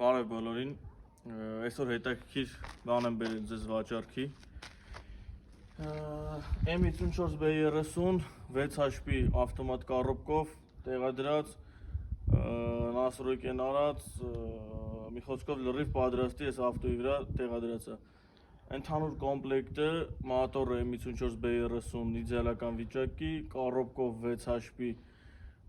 Բարև բոլորին, այսօր հետաքրքիր բան եմ բերել ձեզ վաճառքի M54B30 6 HP ավտոմատ կառոպկով տեղադրած настройքեն արած մի խոսքով լրիվ պատրաստի այս ավտոյի վրա տեղադրած է ընդհանուր կոմպլեկտը մոտորը M54B30 իդեալական վիճակի կառոպկով 6 HP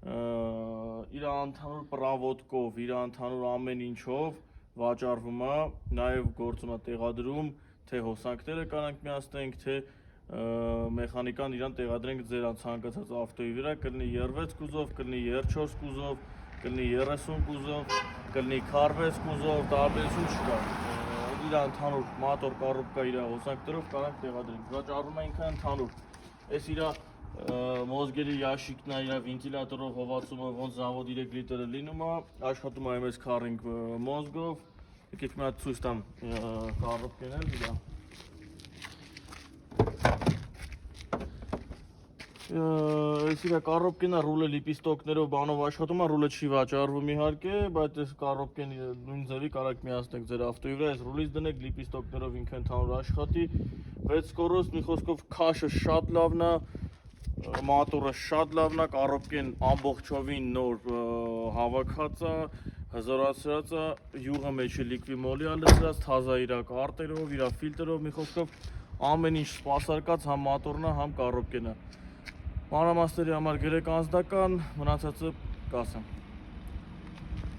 իր ընդհանուր պրավոդկով, իր ընդհանուր ամեն ինչով վաճառվում է, նաև գործում է տեղադրում, թե հոսանքները կանանք միացնենք, թե մեխանիկան իրան տեղադրենք ձեր ցանկացած ավտոյի վրա, կլինի 3 կուզով, կլինի 4 կուզով, կլինի 30 կուզով, կլինի 46 կուզով, տարբերություն չկա։ Իր ընդհանուր մոտոր կառոպկա իր հոսանքներով կանանք տեղադրենք։ Վաճառվում է ինքը ընդհանուր։ Այս իր մոզգերի ящикն է, իր վենտիլատորով հովացումը ոնց զավոդ 3 լիտրը լինում է, աշխատում է MS Carring մոզգով։ Եկեք մի հատ ցույց տամ կառոպկեն էլ իրա։ Այս իր կառոպկենը ռուլը լիպիստոկներով բանով աշխատում է, ռուլը չի վաճառվում իհարկե, բայց այս կառոպկեն նույն ձևի կարաք միացնեք ձեր ավտոյի վրա, այս ռուլից դնեք լիպիստոկներով ինքը ընդհանուր աշխատի, 6 կորոստ, մի խոսքով քաշը շատ լավն է, մոտորը շատ լավն է, կառոպկեն ամբողջովին նոր հավաքած է, հզորացրած է, յուղը մեջը լիկվի մոլի է լցրած, թազա իր կարտերով, իր ֆիլտրով, մի խոսքով ամեն ինչ սպասարկած, համ մոտորն է, համ կառոպկենը։ Մանրամասների համար գրեք անձնական, մնացածը կասեմ։